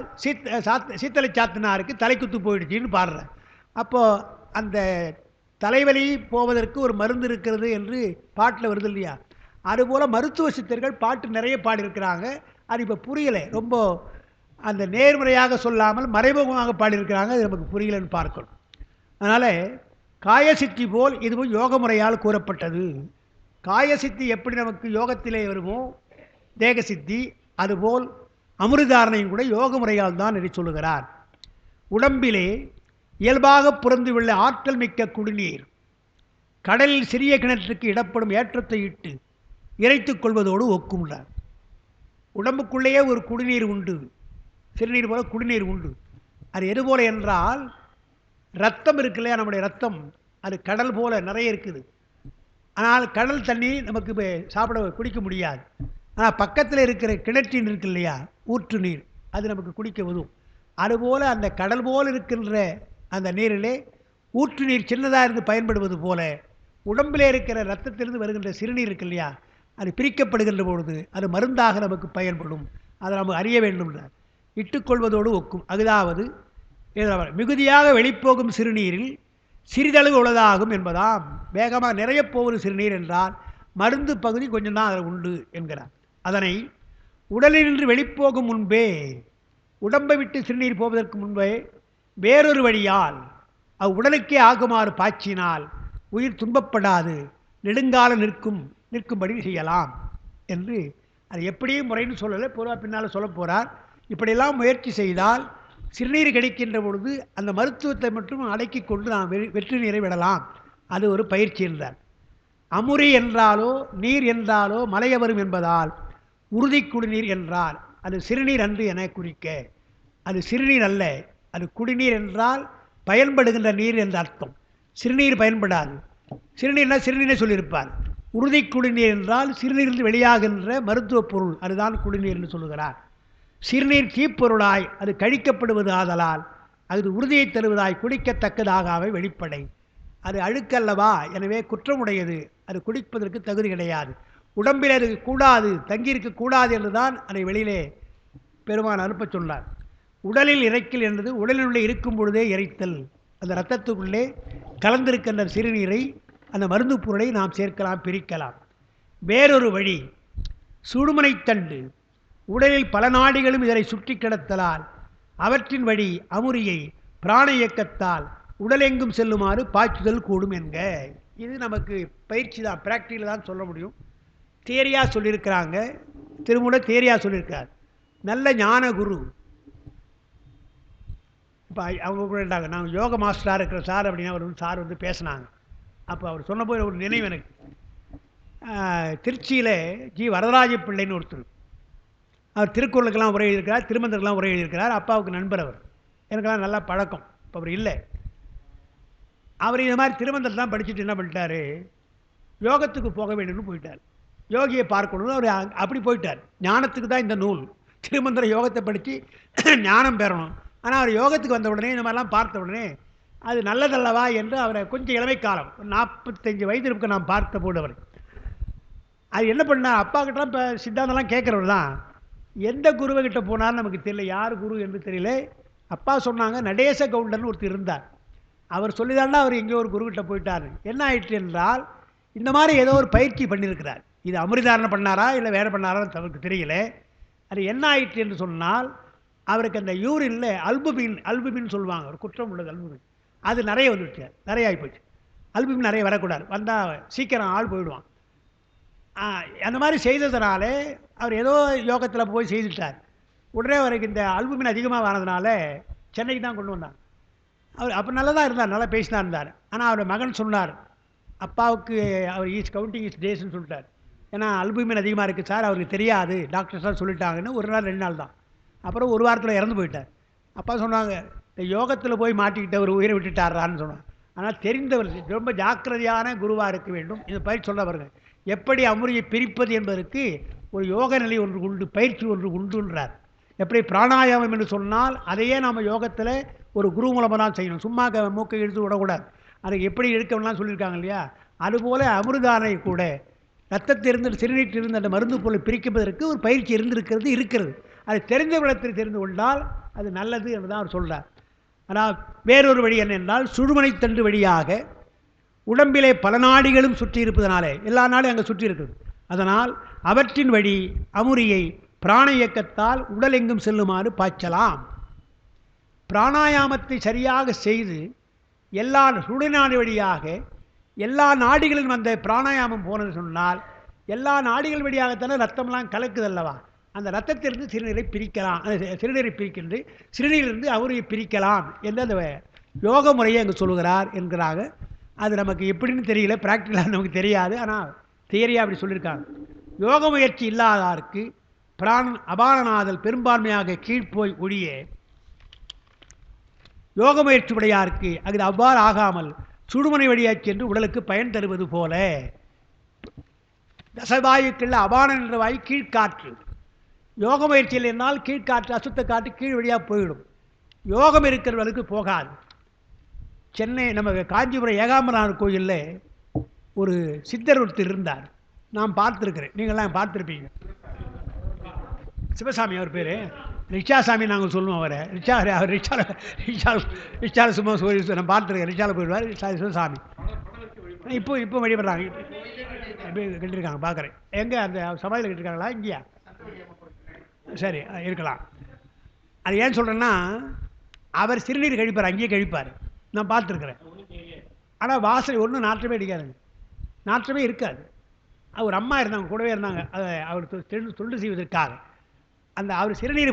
Speaker 1: சீத்தலை சாத்தனாருக்கு தலைக்குத்து போயிடுச்சின்னு பாடுறார். அப்போது அந்த தலைவலி போவதற்கு ஒரு மருந்து இருக்கிறது என்று பாட்டில் வருது இல்லையா? அதுபோல் மருத்துவ சித்தர்கள் பாட்டு நிறைய பாடியிருக்கிறாங்க. அது இப்போ புரியலை, ரொம்ப அந்த நேர்முறையாக சொல்லாமல் மறைமுகமாக பாடியிருக்கிறாங்க. அது நமக்கு புரியலைன்னு பார்க்கணும். அதனால் காயசித்தி போல் இதுவும் யோக முறையால் கூறப்பட்டது. காயசித்தி எப்படி நமக்கு யோகத்திலே வருமோ தேக சித்தி, அதுபோல் அமிர்தாரணையும் கூட யோக முறையால் தான் என்று சொல்லுகிறார். உடம்பிலே இயல்பாக புறந்துள்ள ஆற்றல் மிக்க குடிநீர் கடலில் சிறிய கிணற்றுக்கு இடப்படும் ஏற்றத்தை இட்டு இறைத்துக் கொள்வதோடு ஒக்கும்னார். உடம்புக்குள்ளேயே ஒரு குடிநீர் உண்டு, சிறுநீர் போல குடிநீர் உண்டு. அது எது போல என்றால், ரத்தம் இருக்கு இல்லையா, நம்முடைய ரத்தம் அது கடல் போல நிறைய இருக்குது. ஆனால் கடல் தண்ணி நமக்கு சாப்பிட குடிக்க முடியாது. ஆனால் பக்கத்தில் இருக்கிற கிணற்றின் இருக்கு இல்லையா, ஊற்று நீர், அது நமக்கு குடிக்க உதவும். அதுபோல் அந்த கடல் போல் இருக்கின்ற அந்த நீரிலே ஊற்று நீர் சின்னதாக இருந்து பயன்படுவது போல உடம்பிலே இருக்கிற ரத்தத்திலிருந்து வருகின்ற சிறுநீர் இருக்கு இல்லையா, அது பிரிக்கப்படுகின்ற பொழுது அது மருந்தாக நமக்கு பயன்படும். அதை நம்ம அறிய வேண்டும். இட்டுக்கொள்வதோடு ஒக்கும். அதாவது மிகுதியாக வெளிப்போகும் சிறுநீரில் சிறிதளவு உள்ளதாகும் என்பதாம். வேகமாக நிறைய போவது சிறுநீர் என்றால் மருந்து பகுதி கொஞ்சம் தான் அதில் உண்டு என்கிறார். அதனை உடலினின்று வெளிப்போகும் முன்பே, உடம்பை விட்டு சிறுநீர் போவதற்கு முன்பே வேறொரு வழியால் உடலுக்கே ஆகுமாறு பாய்ச்சினால் உயிர் துன்பப்படாது நெடுங்காலம் நிற்கும்படி செய்யலாம் என்று. அது எப்படியும் முறைன்னு சொல்லலை, பொதுவாக பின்னால் சொல்ல போகிறார். இப்படியெல்லாம் முயற்சி செய்தால் சிறுநீர் கிடைக்கின்ற பொழுது அந்த மருத்துவத்தை மட்டும் அடக்கி கொண்டு நாம் வெற்றி நீரை விடலாம். அது ஒரு பயிற்சி என்றார். அமுரி என்றாலோ நீர் என்றாலோ மலைய வரும் என்பதால் உறுதி குடிநீர் என்றால் அது சிறுநீர் அன்று என குறிக்க. அது சிறுநீர் அல்ல, அது குடிநீர் என்றால் பயன்படுகின்ற நீர் என்ற அர்த்தம். சிறுநீர் பயன்படாது. சிறுநீர்னா சிறுநீரை சொல்லியிருப்பார். உறுதி குடிநீர் என்றால் சிறுநீரிலிருந்து வெளியாகின்ற மருத்துவ பொருள், அதுதான் குடிநீர் என்று சொல்லுகிறார். சிறுநீர் தீப்பொருளாய் அது கழிக்கப்படுவது ஆதலால் அது உறுதியை தருவதாய் குடிக்கத்தக்கதாகவே வெளிப்படை. அது அழுக்கல்லவா, எனவே குற்றமுடையது, அது குடிப்பதற்கு தகுதி கிடையாது. உடம்பில் அது கூடாது, தங்கியிருக்க கூடாது என்றுதான் அதை வெளியிலே பெருமான் அனுப்ப சொன்னார். உடலில் இறைக்கல் என்பது உடலில் உள்ளே இருக்கும் பொழுதே இறைத்தல். அந்த இரத்தத்துக்குள்ளே கலந்திருக்கின்ற சிறுநீரை, அந்த மருந்து பொருளை நாம் சேர்க்கலாம், பிரிக்கலாம். வேறொரு வழி சுடுமனைத்தண்டு, உடலில் பல நாடிகளும் இதனை சுற்றி கிடத்தலால் அவற்றின் வழி அமுரியை பிராண இயக்கத்தால் உடலெங்கும் செல்லுமாறு பாய்ச்சுதல் கூடும் என்க. இது நமக்கு பயிற்சி தான், ப்ராக்டிக்கல் தான் சொல்ல முடியும். தேரியாக சொல்லியிருக்கிறாங்க, திருமூல தேரியாக சொல்லியிருக்கார். நல்ல ஞான குரு இப்போ அவங்க கூட இருந்தாங்க, நாங்கள் யோக மாஸ்டராக இருக்கிற சார் அப்படின்னா அவர் வந்து சார் வந்து பேசினாங்க. அப்போ அவர் சொன்னபோது ஒரு நினைவு எனக்கு, திருச்சியில் ஜி வரதராஜ பிள்ளைன்னு ஒருத்தர், அவர் திருக்குறளுக்கெல்லாம் உரை எழுதியிருக்கிறார், திருமந்திரக்கெல்லாம் உரை எழுதியிருக்கிறார். அப்பாவுக்கு நண்பர் அவர், எனக்கெல்லாம் நல்லா பழக்கம். இப்போ அவர் இல்லை. அவர் இந்த மாதிரி திருமந்திரம் தான் படிச்சுட்டு என்ன பண்ணிட்டார், யோகத்துக்கு போக வேண்டும்னு போயிட்டார். யோகியை பார்க்கணும்னு அவர் அப்படி போயிட்டார். ஞானத்துக்கு தான் இந்த நூல், திருமந்திர யோகத்தை படித்து ஞானம் பெறணும். ஆனால் அவர் யோகத்துக்கு வந்த உடனே இந்த மாதிரிலாம் பார்த்த உடனே அது நல்லதல்லவா என்று அவரை கொஞ்சம் இளமை காலம் 45 வயது இருக்க நான் பார்த்த போது அவர் அது என்ன பண்ணார், அப்பா கிட்ட இப்போ சித்தாந்தெல்லாம் கேட்குறவர் தான். எந்த குருவை கிட்ட போனாலும் நமக்கு தெரியல, யார் குரு என்று தெரியல. அப்பா சொன்னாங்க, நடேச கவுண்டர்னு ஒருத்தர் இருந்தார், அவர் சொல்லிதாண்டா அவர் எங்கேயோ ஒரு குருக்கிட்ட போயிட்டார். என்ன ஆயிற்று என்றால், இந்த மாதிரி ஏதோ ஒரு பயிற்சி பண்ணியிருக்கிறார். இது அமிர்தாரணம் பண்ணாரா இல்லை வேறு பண்ணாரான்னு அவருக்கு தெரியல. அது என்ன ஆயிற்று என்று சொன்னால், அவருக்கு அந்த யூரின்ல அல்புமின் சொல்லுவாங்க, ஒரு குற்றம் உள்ளது அல்புமின், அது நிறைய வந்துடுச்சு, நிறைய ஆகிப்போச்சு. அல்புமின் நிறைய வரக்கூடாது, வந்தால் சீக்கிரம் ஆள் போயிடுவான். அந்த மாதிரி செய்ததுனால அவர் ஏதோ யோகத்தில் போய் செய்துட்டார். உடனே அவருக்கு இந்த அல்புமின் அதிகமாக ஆனதுனால சென்னைக்கு தான் கொண்டு வந்தார். அவர் அப்போ நல்லா தான் இருந்தார், நல்லா பேசினா இருந்தார். ஆனால் அவர் மகன் சொன்னார், அப்பாவுக்கு அவர் கவுண்டிங் இஸ் டேஸ்ன்னு சொல்லிட்டார். ஏன்னா அல்புமின் அதிகமாக இருக்குது சார், அவருக்கு தெரியாது, டாக்டர்ஸ் தான் சொல்லிட்டாங்கன்னு. ஒரு நாள் 2 நாள் தான், அப்புறம் ஒரு வாரத்தில் இறந்து போயிட்டார். அப்பா சொன்னாங்க, இந்த யோகத்தில் போய் மாட்டிக்கிட்ட ஒரு உயிரை விட்டுட்டாரான்னு சொன்னாங்க. ஆனால் தெரிந்தவர், ரொம்ப ஜாக்கிரதையான குருவாக இருக்க வேண்டும். இந்த பயிற்சி சொல்லவர்கள் எப்படி அமுரியை பிரிப்பது என்பதற்கு ஒரு யோக நிலை ஒன்று உண்டு, பயிற்சி ஒன்று உண்டுன்றார். எப்படி பிராணாயாமம் என்று சொன்னால் அதையே நாம் யோகத்தில் ஒரு குரு மூலமாக தான் செய்யணும், சும்மா மூக்கை இழுத்து விடக்கூடாது. அதுக்கு எப்படி இருக்கணும்லாம் சொல்லியிருக்காங்க இல்லையா. அதுபோல் அமிர்தானை கூட ரத்தத்திலிருந்து சிறுநீட்டிலிருந்து அந்த மருந்து பொருளை பிரிப்பதற்கு ஒரு பயிற்சி இருக்கிறது. அது தெரிந்த விடத்தில் தெரிந்து கொண்டால் அது நல்லது என்று தான் அவர் சொல்கிறார். ஆனால் வேறொரு வழி என்னென்றால், சுழுமனை தண்டு வழியாக உடம்பிலே பல நாடிகளும் சுற்றி இருப்பதனாலே, எல்லா நாடும் அங்கே சுற்றி இருக்குது. அதனால் அவற்றின் வழி அமுரியை பிராண இயக்கத்தால் உடல் எங்கும் செல்லுமாறு பாய்ச்சலாம். பிராணாயாமத்தை சரியாக செய்து எல்லா சுடுநாடி வழியாக எல்லா நாடிகளிலும் அந்த பிராணாயாமம் போனது சொன்னால், எல்லா நாடிகள் வழியாகத்தானே ரத்தம்லாம் கலக்குதல்லவா, அந்த ரத்தத்திலிருந்து சிறுநீரை பிரிக்கலாம், சிறுநீரை பிரிக்கின்ற சிறுநீரிலிருந்து அமுரியை பிரிக்கலாம் என்று அந்த யோக முறையை அங்கே சொல்லுகிறார் என்கிறாங்க. அது நமக்கு எப்படின்னு தெரியல, ப்ராக்டிக்கலாக நமக்கு தெரியாது. ஆனால் தியரியாக அப்படி சொல்லியிருக்காங்க. யோக முயற்சி இல்லாதாருக்கு அபானநாதல் பெரும்பான்மையாக கீழ்ப்போய் ஒழிய, யோக முயற்சி உடையாருக்கு அது அவ்வாறு ஆகாமல் சுடுமனை வழியாக சென்று உடலுக்கு பயன் தருவது போல. தசவாயுக்கள் அபானம் என்ற வாயு கீழ்காற்று. யோக முயற்சியில் என்னால் கீழ்காற்று, அசுத்த காற்று கீழ் வழியாக போயிடும், யோகம் இருக்கிறவர்களுக்கு போகாது. சென்னை நம்ம காஞ்சிபுரம் ஏகாம்பரநாதர் கோயிலில் ஒரு சித்தர் ஒருத்தர் இருந்தார், நான் பார்த்துருக்கிறேன், நீங்கள்லாம் பார்த்துருப்பீங்க. சிவசாமி அவர் பேர், ரிச்சாசாமி நாங்கள் சொல்லுவோம். அவரை அவர் ரிச்சால சும்மா சொல்லி நான் பார்த்துருக்கேன். ரிச்சால போயிடுவார் சிவசாமி. இப்போ வழிபடுறாங்க, கட்டிருக்காங்க பார்க்குறேன். எங்கே அந்த சமாதியில் கட்டிருக்காங்களா, இங்கேயா? சரி, இருக்கலாம். அது ஏன் சொல்கிறேன்னா, அவர் சிறுநீர் கழிப்பார், அங்கேயே கழிப்பார், நான் பார்த்துருக்குறேன். ஆனால் வாசனை ஒன்றும் நாற்றமே அடிக்காதுங்க, நாற்றமே இருக்காது. அவர் அம்மா இருந்தாங்க, கூடவே இருந்தாங்க, அவர் தொண்டு செய்வதற்காக. அந்த அவர் சிறுநீர்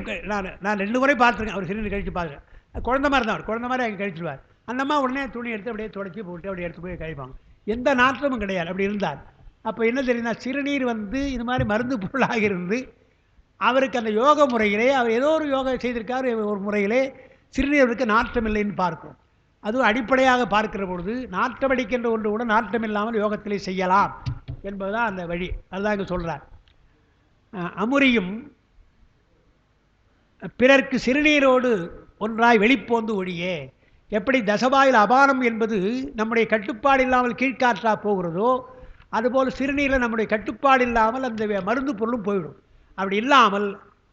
Speaker 1: நான் 2 முறை பார்த்துருக்கேன், அவர் சிறுநீர் கழித்து பார்த்துருக்கேன். குழந்த மாதிரி தான், அவர் குழந்த மாதிரி அங்கே கழிச்சிடுவார். அந்த அம்மா உடனே துணி எடுத்து அப்படியே தொடச்சி போட்டு அப்படியே எடுத்து போய் கழிப்பாங்க, எந்த நாற்றமும் கிடையாது. அப்படி இருந்தார். அப்போ என்ன தெரியுதுன்னா, சிறுநீர் வந்து இது மாதிரி மருந்து பொருளாக இருந்து அவருக்கு அந்த யோக முறையிலே அவர் ஏதோ ஒரு யோகா செய்திருக்கார், ஒரு முறையிலே சிறுநீருக்கு நாற்றம் இல்லைன்னு பார்க்கும். அதுவும் அடிப்படையாக பார்க்கிற பொழுது நாற்றமடிக்கின்ற ஒன்று கூட நாற்றம் இல்லாமல் யோகத்திலே செய்யலாம் என்பதுதான் அந்த வழி. அதுதான் இங்கே சொல்கிறார். அமுரியும் பிறர்க்கு சிறுநீரோடு ஒன்றாய் வெளிப்போந்து ஒழியே. எப்படி தசவாயில் அபானம் என்பது நம்முடைய கட்டுப்பாடு இல்லாமல் கீழ்காற்றா போகிறதோ, அதுபோல் சிறுநீரில் நம்முடைய கட்டுப்பாடு இல்லாமல் அந்த மருந்து பொருளும் போயிடும். அப்படி இல்லாமல்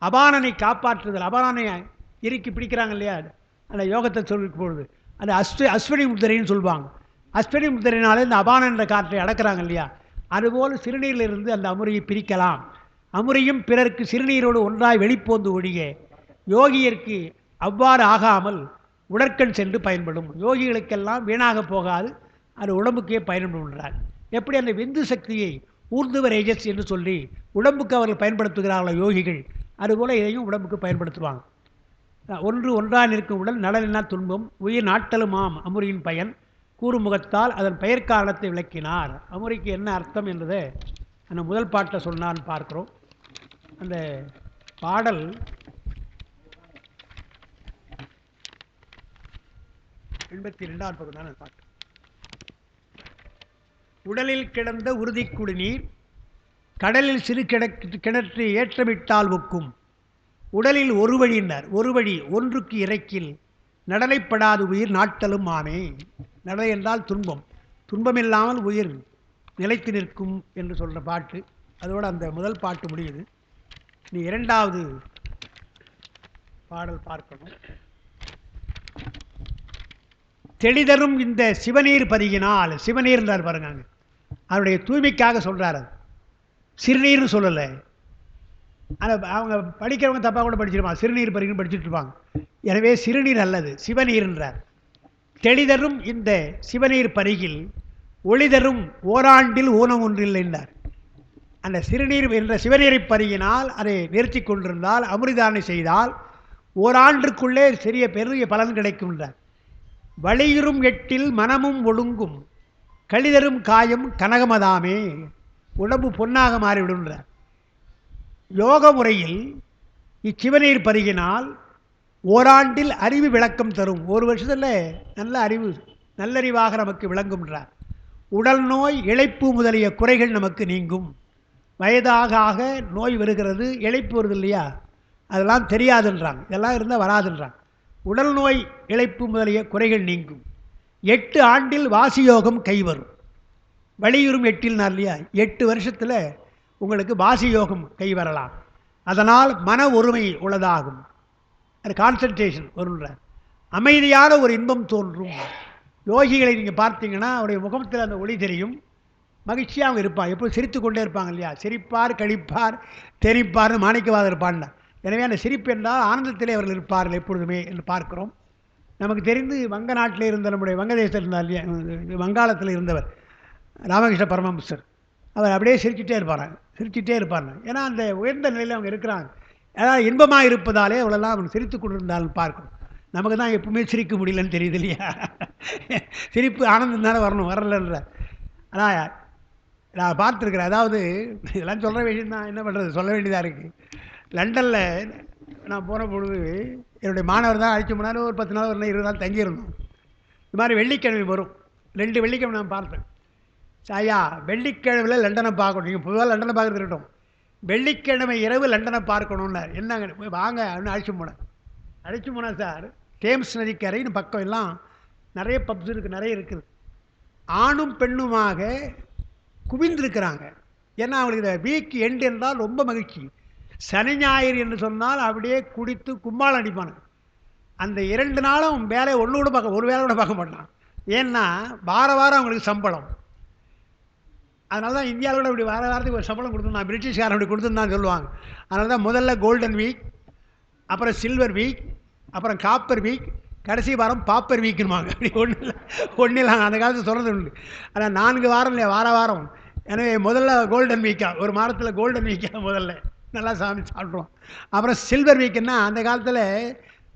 Speaker 1: அபானனை காப்பாற்றுதல், அபானனை இறுக்கி பிடிக்கிறாங்க இல்லையா, அந்த யோகத்தை சொல்லிக்கும் பொழுது அந்த அஸ்வினி முத்திரைன்னு சொல்லுவாங்க. அஸ்வினி முத்திரையினாலே இந்த அபானம் என்ற காற்றை அடக்கிறாங்க இல்லையா, அதுபோல் சிறுநீரிலிருந்து அந்த அமுரியை பிரிக்கலாம். அமுரியும் பிறர்க்கு சிறுநீரோடு ஒன்றாய் வெளிப்போந்து ஒழிய யோகியருக்கு அவ்வாறு ஆகாமல் உடற்கண் சென்று பயன்படும். யோகிகளுக்கெல்லாம் வீணாக போகாது, அது உடம்புக்கே பயன்படுகிறார். எப்படி அந்த விந்து சக்தியை ஊர்துவ ரேஜஸ் என்று சொல்லி உடம்புக்கு அவர்கள் பயன்படுத்துகிறார்களோ யோகிகள், அதுபோல் இதையும் உடம்புக்கு பயன்படுத்துவாங்க. ஒன்று ஒன்றாக நிற்கும் உடல் நலனினா துன்பம் உயிர் நாட்டலுமாம் அமுரியின் பயன் கூறுமுகத்தால் அதன் பெயர் காரணத்தை விளக்கினார். அமுரிக்கு என்ன அர்த்தம் என்பதை அந்த முதல் பாட்டில் சொன்னான்னு பார்க்குறோம். அந்த பாடல் 82ஆம் பகுதி தான் பாட்டு. உடலில் கிடந்த உறுதி குடிநீர் கடலில் சிறு கிணற்று ஏற்றமிட்டால் ஒக்கும் உடலில் ஒரு வழியினர் ஒரு வழி ஒன்றுக்கு இறைக்கில் நடலைப்படாது உயிர் நாட்டலும் ஆமே. நடலை என்றால் துன்பம், துன்பமில்லாமல் உயிர் நிலைத்து நிற்கும் என்று சொல்கிற பாட்டு. அதோடு அந்த முதல் பாட்டு முடியுது. நீ இரண்டாவது பாடல் பார்க்கணும். தெளிதரும் இந்த சிவநீர் பருகினால், சிவநீர் என்றார் பாருங்க, அவருடைய தூய்மைக்காக சொல்கிறார். அது சிறுநீர்னு சொல்லலை. ஆனால் அவங்க படிக்கிறவங்க தப்பாக கூட படிச்சிருப்பாங்க, சிறுநீர் பருகின்னு படிச்சுட்டு இருப்பாங்க. எனவே சிறுநீர் அல்லது சிவநீர் என்றார். தெளிதரும் இந்த சிவநீர் பருகில் ஒளிதரும் ஓராண்டில் ஊனம் ஒன்றில்லை என்றார். அந்த சிறுநீர் என்ற சிவநீரை பருகினால் அதை நிறுத்தி கொண்டிருந்தால், அமிர்தானை செய்தால் ஓராண்டிற்குள்ளே சிறிய பெரிய பலன் கிடைக்கும் என்றார். வழியுறும் எட்டில் மனமும் ஒழுங்கும் கழிதரும் காயம் கனகமதாமே, உடம்பு பொன்னாக மாறிவிடுன்றார். யோக முறையில் இச்சிவநீர் பருகினால் ஓராண்டில் அறிவு விளக்கம் தரும். ஒரு வருஷத்தில் நல்ல அறிவு, நல்லறிவாக நமக்கு விளங்கும்ன்றார். உடல் நோய் இளைப்பு முதலிய குறைகள் நமக்கு நீங்கும். வயதாக ஆக நோய் வருகிறது, இளைப்பு வருது இல்லையா, அதெல்லாம் தெரியாதுன்றாங்க, இதெல்லாம் இருந்தால் வராதுன்றாங்க. உடல் நோய் இளைப்பு முதலிய குறைகள் நீங்கும். 8 ஆண்டில் வாசியோகம் கைவரும். வழியுறும் 8ல் இல்லையா, 8 வருஷத்தில் உங்களுக்கு வாசியோகம் கை வரலாம். அதனால் மன ஒருமை உள்ளதாகும், அது கான்சன்ட்ரேஷன் வரும்ன்ற. அமைதியான ஒரு இன்பம் தோன்றும். யோகிகளை நீங்கள் பார்த்தீங்கன்னா அவருடைய முகத்தில் அந்த ஒளி தெரியும், மகிழ்ச்சியாக இருப்பார், எப்போது சிரித்து கொண்டே இருப்பாங்க இல்லையா. சிரிப்பார் கழிப்பார் தெரிப்பார்னு மாணிக்கவாதர் இருப்பான்னா. எனவே அந்த சிரிப்பு என்றால் ஆனந்தத்திலே அவர்கள் இருப்பார்கள் எப்பொழுதுமே என்று பார்க்கிறோம். நமக்கு தெரிந்து வங்க நாட்டில் இருந்த நம்முடைய வங்கதேசத்தில் இருந்தார் இல்லையா, வங்காளத்தில் இருந்தவர் ராமகிருஷ்ண பரமஹம்சர், அவர் அப்படியே சிரிச்சுட்டே இருப்பாங்க. ஏன்னா அந்த உயர்ந்த நிலையில் அவங்க இருக்கிறாங்க. அதாவது இன்பமாக இருப்பதாலே அவளெல்லாம் அவன் சிரித்து கொண்டிருந்தாலும் பார்க்கணும். நமக்கு தான் எப்பவுமே சிரிக்க முடியலன்னு தெரியுது இல்லையா. சிரிப்பு ஆனந்தம் தானே வரலன்ற. ஆனால் நான் பார்த்துருக்குறேன். அதாவது இதெல்லாம் சொல்கிற விஷயந்தான், என்ன பண்ணுறது, சொல்ல வேண்டியதாக இருக்குது. லண்டனில் நான் போன பொழுது என்னுடைய மாணவர் தான் அழைச்சி போனாலும் ஒரு 10 நாள் ஒரு 20 நாள் தங்கியிருந்தோம். இது மாதிரி வெள்ளிக்கிழமை வரும், 2 வெள்ளிக்கிழமை நான் பார்த்தேன். ஐயா வெள்ளிக்கிழமையில் லண்டனை பார்க்கணும், நீங்கள் பொதுவாக லண்டனை பார்க்குறது இருக்கட்டும், வெள்ளிக்கிழமை இரவு லண்டனை பார்க்கணுன்னார். என்னங்க வாங்க அப்படின்னு அழைச்சி போனேன் சார். தேம்ஸ் நதிக்கரைன்னு பக்கம் எல்லாம் நிறைய பப்ஸ் இருக்குது, நிறைய இருக்குது. ஆணும் பெண்ணுமாக குவிந்திருக்கிறாங்க. ஏன்னா அவங்களுக்கு இந்த வீக் எண்டு என்றால் ரொம்ப மகிழ்ச்சி. சனி ஞாயிறு என்று சொன்னால் அப்படியே குடித்து கும்மாளம் அடிப்பானுங்க. அந்த 2 நாளும் வேலையை ஒரு வேலை கூட பார்க்க மாட்டான். ஏன்னா வாரம் அவங்களுக்கு சம்பளம். அதனால தான் இந்தியாவில் இப்படி வாரத்துக்கு ஒரு சம்பளம் கொடுத்துருந்தான், பிரிட்டிஷ்காரன் அப்படி கொடுத்துருந்தான்னு சொல்லுவாங்க. அதனால தான் முதல்ல கோல்டன் வீக், அப்புறம் சில்வர் வீக், அப்புறம் காப்பர் வீக், கடைசி வாரம் பாப்பர் வீக்குன்னுவாங்க. அப்படி ஒன்றும் இல்லை, அந்த காலத்தில் சொல்கிறது உண்டு. ஆனால் 4 வாரம் இல்லையா, வாரம். எனவே முதல்ல கோல்டன் வீக்காக, ஒரு மாதத்தில் கோல்டன் வீக்காக முதல்ல நல்லா சாப்பிட்ருவோம். அப்புறம் சில்வர் வீக்குன்னா அந்த காலத்தில்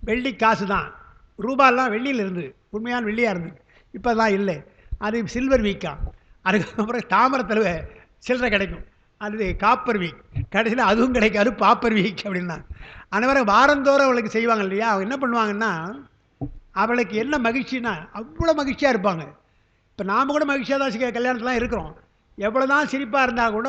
Speaker 1: வெள்ளி காசு தான், ரூபாயெல்லாம் வெள்ளியில் இருந்தது, உண்மையான வெள்ளியாக இருந்தது. இப்போ தான் இல்லை, அது சில்வர் வீக்காக. அதுக்கப்புறம் தாமரத்தில் சில்லறை கிடைக்கும், அது காப்பர் வீக். கடைசியில் அதுவும் கிடைக்காது, பாப்பர் வீக் அப்படின்னா. அந்த மாதிரி வாரந்தோறும் அவளுக்கு செய்வாங்க இல்லையா. அவங்க என்ன பண்ணுவாங்கன்னா, அவளுக்கு என்ன மகிழ்ச்சின்னா அவ்வளோ மகிழ்ச்சியாக இருப்பாங்க. இப்போ நாம் கூட மகிழ்ச்சியாக தான் கல்யாணத்துலாம் இருக்கிறோம். எவ்வளோ தான் சிரிப்பாக இருந்தால் கூட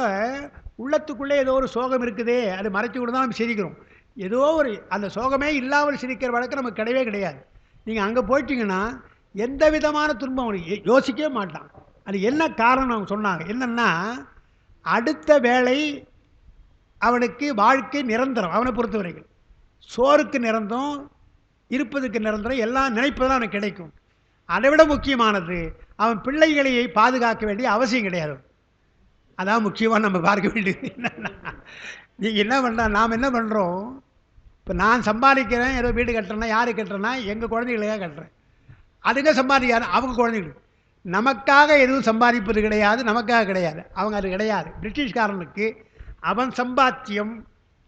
Speaker 1: உள்ளத்துக்குள்ளே ஏதோ ஒரு சோகம் இருக்குதே, அது மறைச்சி கூட தான் நம்ம சிரிக்கிறோம். ஏதோ ஒரு அந்த சோகமே இல்லாமல் சிரிக்கிற வழக்கம் நமக்கு கிடையாது. நீங்கள் அங்கே போயிட்டீங்கன்னா எந்த விதமான துன்பம் அவனுக்கு யோசிக்கவே மாட்டான். அது என்ன காரணம் அவங்க சொன்னாங்க, என்னென்னா அடுத்த வேளை அவனுக்கு வாழ்க்கை நிரந்தரம். அவனை பொறுத்த வரைக்கும் சோறுக்கு நிரந்தரம், இருப்பதுக்கு நிரந்தரம், எல்லாம் நினைப்பதான் அவனுக்கு கிடைக்கும். அதை விட முக்கியமானது அவன் பிள்ளைகளை பாதுகாக்க வேண்டிய அவசியம் கிடையாது. அதான் முக்கியமாக நம்ம பார்க்க வேண்டியது. என்னன்னா நீங்கள் என்ன பண்ணுறோம், நாம் என்ன பண்ணுறோம், இப்போ நான் சம்பாதிக்கிறேன், ஏதோ வீடு கட்டுறேன்னா யார் கட்டுறேன்னா எங்கள் குழந்தைகளுக்காக கட்டுறேன். அதுங்க சம்பாதிக்காது, அவங்க குழந்தைகளுக்கு. நமக்காக எதுவும் சம்பாதிப்பது கிடையாது, நமக்காக கிடையாது. அவங்க அது கிடையாது. பிரிட்டிஷ்காரனுக்கு அவன் சம்பாத்தியம்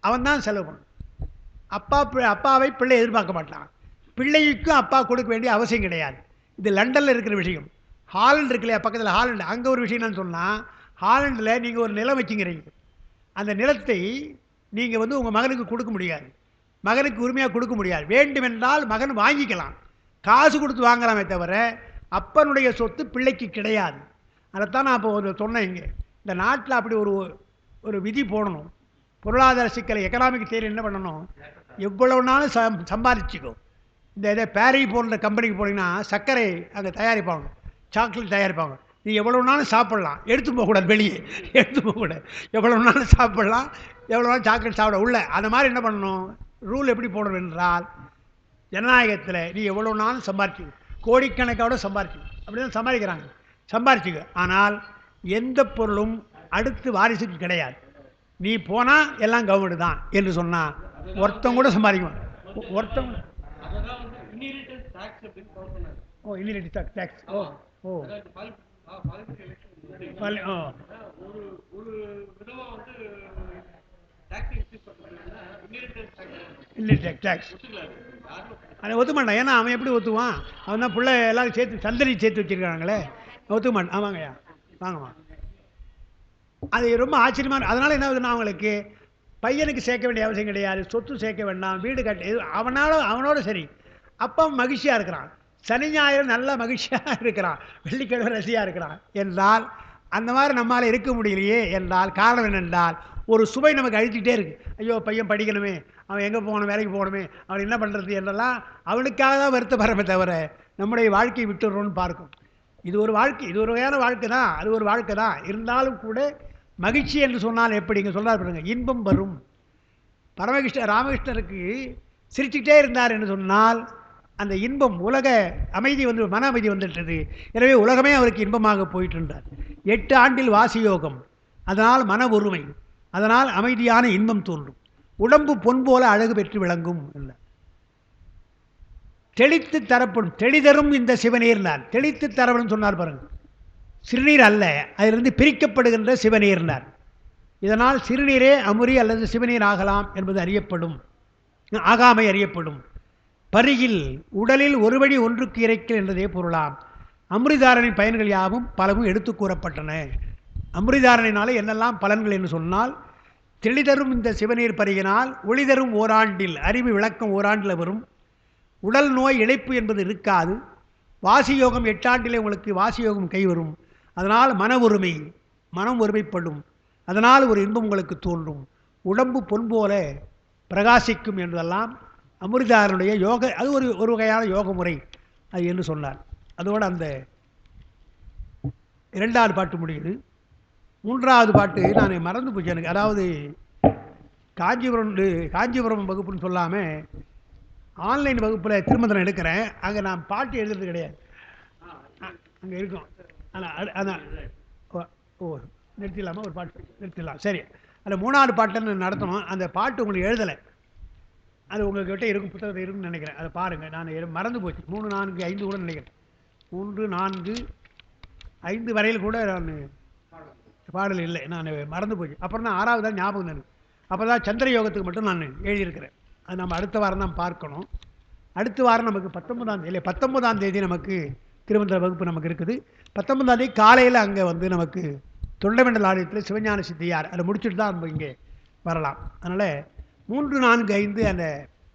Speaker 1: அவன் தான் செலவு பண்ணணும். அப்பாவை பிள்ளை எதிர்பார்க்க மாட்டான். பிள்ளைக்கும் அப்பா கொடுக்க வேண்டிய அவசியம் கிடையாது. இது லண்டனில் இருக்கிற விஷயம். ஹாலண்ட் இருக்கு இல்லையா, பக்கத்தில் ஹாலண்டு, அங்கே ஒரு விஷயம் என்னன்னு சொன்னால், ஹாலண்டில் நீங்கள் ஒரு நிலம் வச்சுங்கிறீங்க. அந்த நிலத்தை நீங்கள் வந்து உங்கள் மகனுக்கு கொடுக்க முடியாது, மகனுக்கு உரிமையாக கொடுக்க முடியாது. வேண்டுமென்றால் மகன் வாங்கிக்கலாம், காசு கொடுத்து வாங்கலாமே தவிர அப்பனுடைய சொத்து பிள்ளைக்கு கிடையாது. அதைத்தான் நான் இப்போ சொன்னேன். இங்கே இந்த நாட்டில் அப்படி ஒரு விதி போடணும். பொருளாதார சிக்கலை, எக்கனாமிக் தேரி என்ன பண்ணணும், எவ்வளவு நாளும் சம்பாதிச்சுக்கோ. இதை பேரி போன்ற கம்பெனிக்கு போனீங்கன்னா சர்க்கரை அங்கே தயாரிப்பாங்க, சாக்லேட் தயாரிப்பாங்க. நீ எவ்வளோ நாளும் சாப்பிட்லாம், எடுத்து போகக்கூடாது, வெளியே எடுத்து போகக்கூடாது. எவ்வளோ நாளும் சாப்பிட்லாம், எவ்வளோ நாள் சாக்லேட் சாப்பிட உள்ள. அந்த மாதிரி என்ன பண்ணணும், ரூல் எப்படி போடணும் என்றால், ஜனநாயகத்தில் நீ எவ்வளோ நாளும் சம்பாரிச்சு, கோடிக்கணக்கோட சம்பாரிச்சு, அப்படி தான் சம்பாதிக்கிறாங்க, சம்பாரிச்சுக்க. ஆனால் எந்த பொருளும் அடுத்து வாரிசுக்கு கிடையாது. நீ போனால் எல்லாம் கவர்மெண்ட் தான் என்று சொன்னால் ஒருத்தம் கூட சம்பாதிக்கும். ஒருத்தவங்க டேக்ஸ். ஓ ஓ டேக்ஸ் அதை ஒத்துக்க மாட்டான். ஏன்னா அவன் எப்படி ஒத்துவான், அவன் தான் பிள்ளை எல்லாரும் சேர்த்து சந்தடி சேர்த்து வச்சிருக்காங்களே, ஒத்துக்க மாட்டான். ஆமாங்கய்யா, வாங்கம்மா. அது ரொம்ப ஆச்சரியமான. அதனால் என்ன ஆகுதுன்னா, அவங்களுக்கு பையனுக்கு சேர்க்க வேண்டிய அவசியம் கிடையாது, சொத்து சேர்க்க வேண்டாம், வீடு கட்ட அவனோட சரி. அப்பா மகிழ்ச்சியாக இருக்கிறான், சனி ஞாயிறு நல்ல மகிழ்ச்சியாக இருக்கிறான், வெள்ளிக்கிழமை ரசியாக இருக்கிறான் என்றால், அந்த மாதிரி நம்மளால் இருக்க முடியலையே என்றால் காரணம் என்னென்றால், ஒரு சுவை நமக்கு அழிச்சிக்கிட்டே இருக்குது. ஐயோ பையன் படிக்கணுமே, அவன் எங்கே போகணும், வேலைக்கு போகணுமே, அவன் என்ன பண்ணுறது என்றெல்லாம் அவனுக்காக தான் வருத்தப்படுறமே தவிர நம்முடைய வாழ்க்கையை விட்டுடுறோன்னு பார்க்கும். இது ஒரு வாழ்க்கை, இது ஒரு வகையான வாழ்க்கை தான், அது ஒரு வாழ்க்கை தான். இருந்தாலும் கூட மகிழ்ச்சி என்று சொன்னால் எப்படி, இங்கே சொல்கிறார் பாருங்க, இன்பம் வரும். ராமகிருஷ்ணருக்கு சிரிச்சுக்கிட்டே இருந்தார் என்று சொன்னால் அந்த இன்பம், உலக அமைதி வந்து, மன அமைதி வந்துட்டது. எனவே உலகமே அவருக்கு இன்பமாக போயிட்டு இருந்தார். 8 ஆண்டில் வாசியோகம், அதனால் மன ஒருமை, அதனால் அமைதியான இன்பம் தோன்றும். உடம்பு பொன் போல அழகு பெற்று விளங்கும். தெளித்து தரப்படும், தெளிதரும் இந்த சிவநீர்னார். தெளித்து தரப்படும் சொன்னார் பாருங்க, சிறுநீர் அல்ல, அதிலிருந்து பிரிக்கப்படுகின்ற சிவநீர்னார். இதனால் சிறுநீரே அமுரி அல்லது சிவநீர் ஆகலாம் என்பது அறியப்படும், ஆகாமை அறியப்படும். பரியில் உடலில் ஒரு வழி ஒன்றுக்கு இறைக்கல் என்றதே பொருளாம். அமிர்தாரணின் பயன்கள் யாவும் பலவும் எடுத்து கூறப்பட்டன. அமிர்தாரணினாலே என்னெல்லாம் பலன்கள் என்று சொன்னால், தெளிதரும் இந்த சிவநீர் பருகினால் ஒளிதரும் ஓராண்டில், அறிவு விளக்கம் ஓராண்டில் வரும். உடல் நோய் இழைப்பு என்பது இருக்காது. வாசியோகம் 8 ஆண்டிலே உங்களுக்கு வாசியோகம் கைவரும். அதனால் மனம் ஒருமைப்படும். அதனால் ஒரு இன்பம் உங்களுக்கு தோன்றும். உடம்பு பொன் போல பிரகாசிக்கும் என்றெல்லாம் அமிர்தாரனுடைய யோக, அது ஒரு வகையான யோக முறை அது என்று சொன்னார். அதோடு அந்த 2வது பாட்டு முடியுது. 3வது பாட்டு நான் மறந்து போச்சு எனக்கு. அதாவது காஞ்சிபுரம் வகுப்புன்னு சொல்லாமல் ஆன்லைன் வகுப்பில் திருமந்திரம் எடுக்கிறேன். அங்கே நான் பாட்டு எழுதுறது கிடையாது, அங்கே இருக்கும். அதான் ஓ நிறுத்திடலாமா, ஒரு பாட்டு நிறுத்திடலாம், சரி. அந்த 3வது பாட்டுன்னு நடத்தணும். அந்த பாட்டு உங்களுக்கு எழுதலை, அது உங்கள்கிட்ட இருக்கும், புத்தகத்தில் இருக்குன்னு நினைக்கிறேன். அதை பாருங்கள். நான் மறந்து போச்சு. 3, 4, 5 கூட நினைக்கிறேன். 3, 4, 5 வரையில் கூட நான் பாடல் இல்லை, நான் மறந்து போச்சு. அப்புறம் தான் 6வது தான் ஞாபகம் எனக்கு. அப்போ தான் சந்திர யோகத்துக்கு மட்டும் நான் எழுதியிருக்கிறேன். அது நம்ம அடுத்த வாரம் தான் பார்க்கணும். அடுத்த வாரம் நமக்கு 19ஆம் தேதி நமக்கு திருமந்திர வகுப்பு நமக்கு இருக்குது. 19ஆம் தேதி காலையில் அங்கே வந்து நமக்கு தொண்டமண்டல ஆலயத்தில் சிவஞான சித்தியார், அதை முடிச்சுட்டு தான் நம்ம இங்கே வரலாம். அதனால் 3, 4, 5 அந்த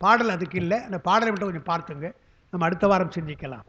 Speaker 1: பாடல் அதுக்கு இல்லை. அந்த பாடலை மட்டும் கொஞ்சம் பார்த்துங்க. நம்ம அடுத்த வாரம் சிந்திக்கலாம்.